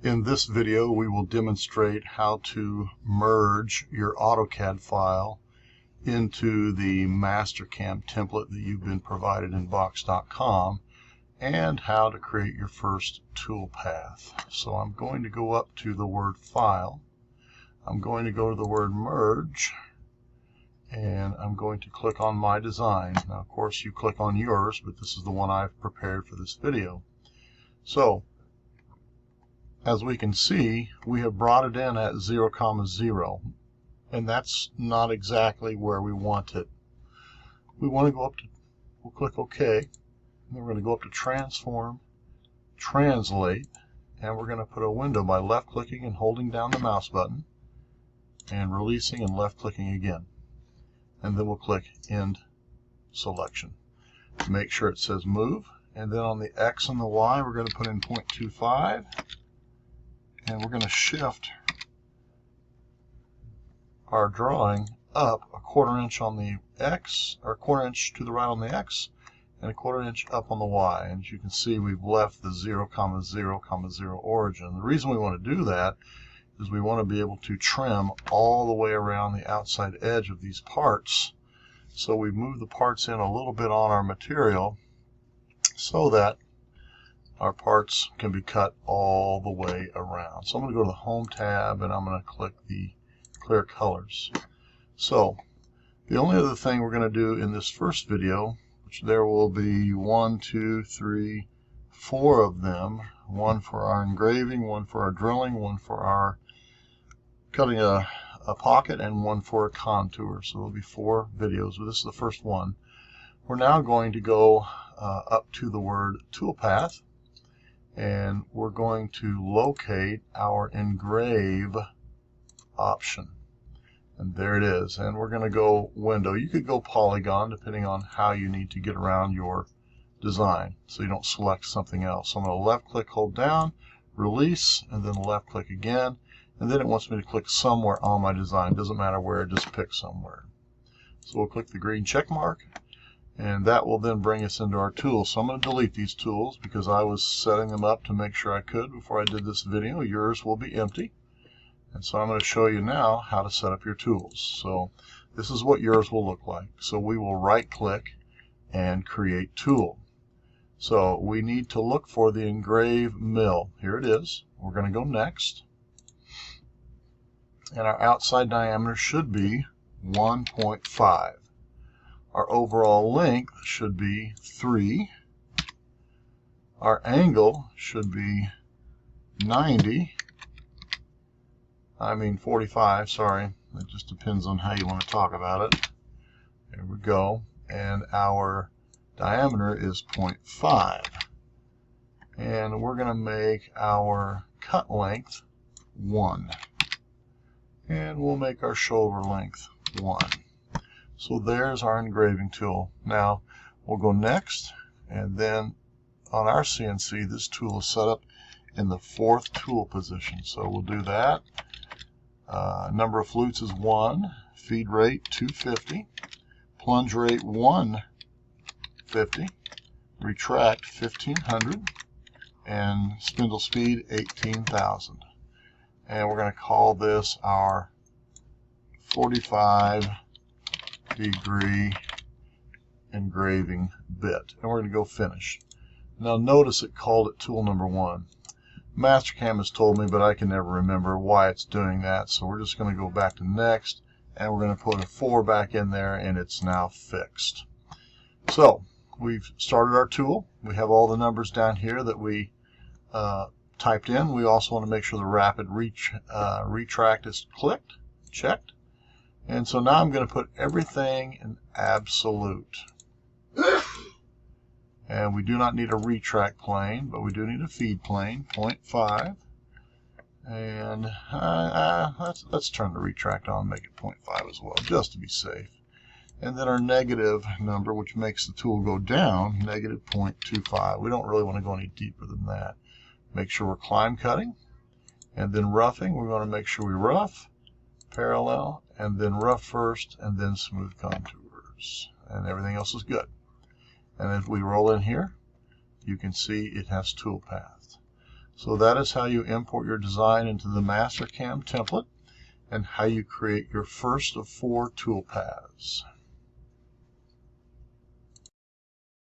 In this video, we will demonstrate how to merge your AutoCAD file into the Mastercam template that you've been provided in box.com and how to create your first toolpath. So I'm going to go up to the word File. I'm going to go to the word Merge, and I'm going to click on My Design. Now, of course, you click on yours, but this is the one I've prepared for this video. So, as we can see, we have brought it in at 0, 0, and that's not exactly where we want it. We want to go up to, we'll click OK, and then we're going to go up to Transform, Translate, and we're going to put a window by left-clicking and holding down the mouse button, and releasing and left-clicking again. And then we'll click End Selection. Make sure it says Move, and then on the X and the Y, we're going to put in 0.25. And we're going to shift our drawing up a 1/4 inch on the X, or 1/4 inch to the right on the X, and a 1/4 inch up on the Y. And as you can see, we've left the 0, 0, 0 origin. The reason we want to do that is we want to be able to trim all the way around the outside edge of these parts. So we've moved the parts in a little bit on our material so that our parts can be cut all the way around. So I'm going to go to the Home tab, and I'm going to click the Clear Colors. So the only other thing we're going to do in this first video, which there will be 1, 2, 3, 4 of them, one for our engraving, one for our drilling, one for our cutting a pocket, and one for a contour. So there'll be 4 videos, but this is the first one. We're now going to go up to the word Toolpath, and we're going to locate our Engrave option. And there it is. And we're going to go Window. You could go Polygon depending on how you need to get around your design, so you don't select something else. So I'm going to left-click, hold down, release, and then left-click again. And then it wants me to click somewhere on my design. Doesn't matter where, just pick somewhere. So we'll click the green check mark, and that will then bring us into our tools. So I'm going to delete these tools because I was setting them up to make sure I could before I did this video. Yours will be empty. And so I'm going to show you now how to set up your tools. So this is what yours will look like. So we will right-click and create tool. So we need to look for the Engrave Mill. Here it is. We're going to go next. And our outside diameter should be 1.5. Our overall length should be 3. Our angle should be 45, sorry. It just depends on how you want to talk about it. There we go. And our diameter is 0.5. And we're going to make our cut length 1. And we'll make our shoulder length 1. So there's our engraving tool. Now we'll go next, and then on our CNC, this tool is set up in the 4th tool position. So we'll do that. Number of flutes is 1, feed rate 250, plunge rate 150, retract 1500, and spindle speed 18,000. And we're going to call this our 45-degree engraving bit. And we're going to go Finish. Now notice it called it tool number 1. Mastercam has told me, but I can never remember why it's doing that. So we're just going to go back to Next, and we're going to put a 4 back in there, and it's now fixed. So we've started our tool. We have all the numbers down here that we typed in. We also want to make sure the rapid retract is checked. And so now I'm going to put everything in absolute. And we do not need a retract plane, but we do need a feed plane, 0.5. And let's turn the retract on, make it 0.5 as well, just to be safe. And then our negative number, which makes the tool go down, negative 0.25. We don't really want to go any deeper than that. Make sure we're climb cutting. And then roughing, we're going to make sure we rough, parallel, and then rough first, and then smooth contours. And everything else is good. And as we roll in here, you can see it has Toolpath. So that is how you import your design into the Mastercam template and how you create your first of 4 toolpaths.